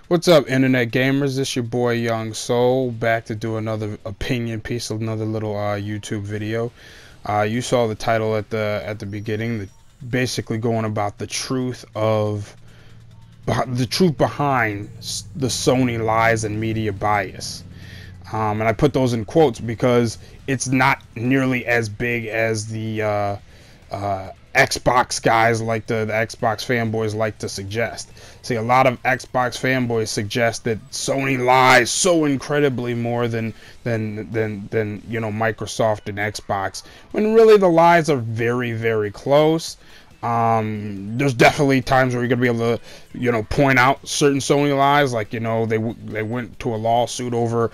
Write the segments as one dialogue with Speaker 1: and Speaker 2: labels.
Speaker 1: What's up, internet gamers? This your boy Young Soul, back to do another opinion piece, another little YouTube video. You saw the title at the beginning, basically going about the truth behind the Sony lies and media bias. And I put those in quotes because it's not nearly as big as the Xbox guys like the Xbox fanboys like to suggest. See, a lot of Xbox fanboys suggest that Sony lies so incredibly more than Microsoft and Xbox, when really the lies are very, very close. There's definitely times where you're gonna be able to, point out certain Sony lies, like they went to a lawsuit over,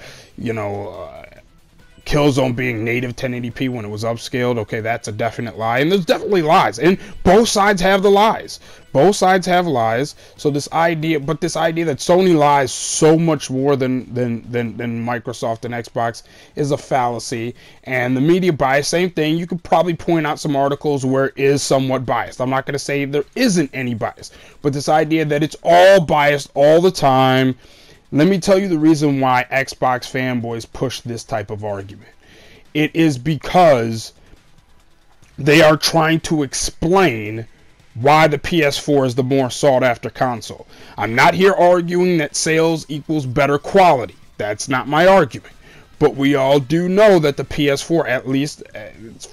Speaker 1: Killzone being native 1080p when it was upscaled. Okay, that's a definite lie, and there's definitely lies, and both sides have the lies. Both sides have lies. So this idea that Sony lies so much more than Microsoft and Xbox is a fallacy. And the media bias, same thing. You could probably point out some articles where it is somewhat biased. I'm not going to say there isn't any bias, but this idea that it's all biased all the time. Let me tell you the reason why Xbox fanboys push this type of argument. It is because they are trying to explain why the PS4 is the more sought after console. I'm not here arguing that sales equals better quality. That's not my argument. But we all do know that the PS4, at least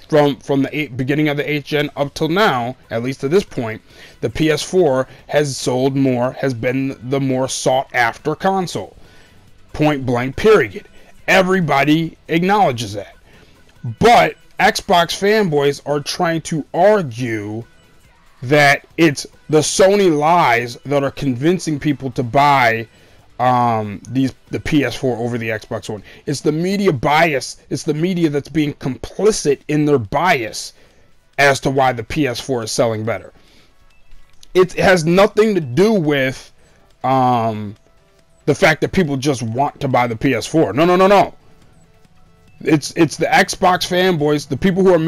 Speaker 1: from the beginning of the 8th gen up till now, at least to this point, the PS4 has sold more, has been the more sought after console. Point blank, period. Everybody acknowledges that. But Xbox fanboys are trying to argue that it's the Sony lies that are convincing people to buy the PS4 over the Xbox One. It's the media bias. It's the media that's being complicit in their bias as to why the PS4 is selling better. It has nothing to do with the fact that people just want to buy the PS4. No. It's the Xbox fanboys, the people who are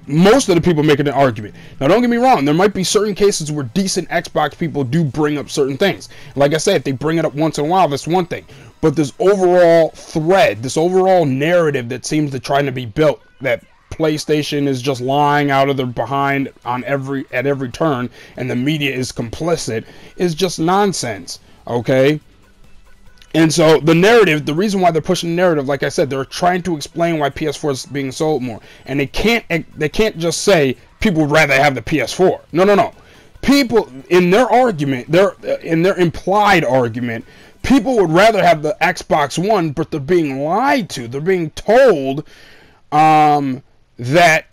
Speaker 1: most of the people making an argument. Now, don't get me wrong, there might be certain cases where decent Xbox people do bring up certain things. Like I said, if they bring it up once in a while, that's one thing. But this overall thread, this overall narrative that seems to try to be built, that PlayStation is just lying out of their behind at every turn, and the media is complicit, is just nonsense. Okay? And so the narrative, the reason why they're pushing the narrative, like I said, they're trying to explain why PS4 is being sold more. And they can't just say people would rather have the PS4. No. People, in their argument, in their implied argument, people would rather have the Xbox One, but they're being lied to. They're being told that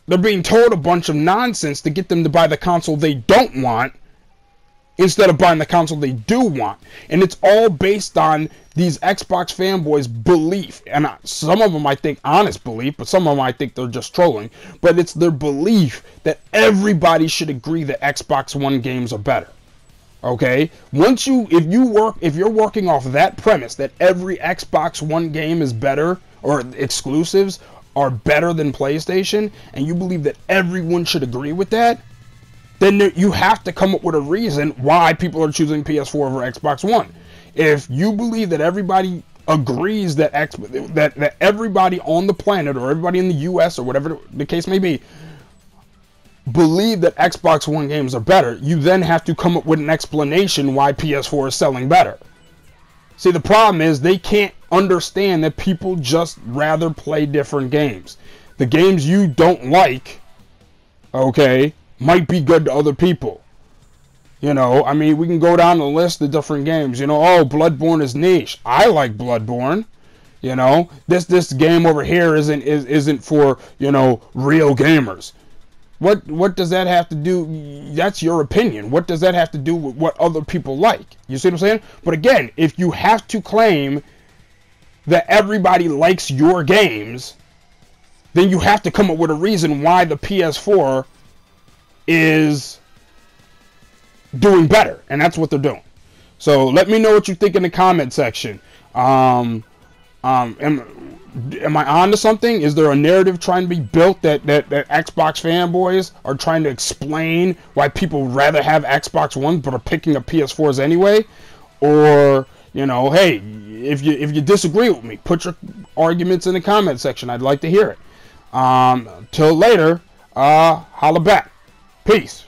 Speaker 1: they're being told a bunch of nonsense to get them to buy the console they don't want, instead of buying the console they do want. And it's all based on these Xbox fanboys' belief. And some of them I think honest belief, but some of them I think they're just trolling. But it's their belief that everybody should agree that Xbox One games are better. Okay? If you're working off that premise that every Xbox One game is better, or exclusives are better than PlayStation, and you believe that everyone should agree with that, then you have to come up with a reason why people are choosing PS4 over Xbox One. If you believe that everybody agrees that everybody on the planet, or everybody in the US, or whatever the case may be, believe that Xbox One games are better, you then have to come up with an explanation why PS4 is selling better. See, the problem is they can't understand that people just rather play different games. The games you don't like, okay, might be good to other people. We can go down the list of different games. Bloodborne is niche. I like Bloodborne. This game over here isn't for, real gamers. What does that have to do? That's your opinion. What does that have to do with what other people like? You see what I'm saying? But again, if you have to claim that everybody likes your games, then you have to come up with a reason why the PS4 is doing better, and that's what they're doing. So let me know what you think in the comment section. Am I on to something? Is there a narrative trying to be built that Xbox fanboys are trying to explain why people rather have Xbox One but are picking up PS4s anyway? or, you know, hey, if you disagree with me, put your arguments in the comment section. I'd like to hear it. Till later, holla back. Peace.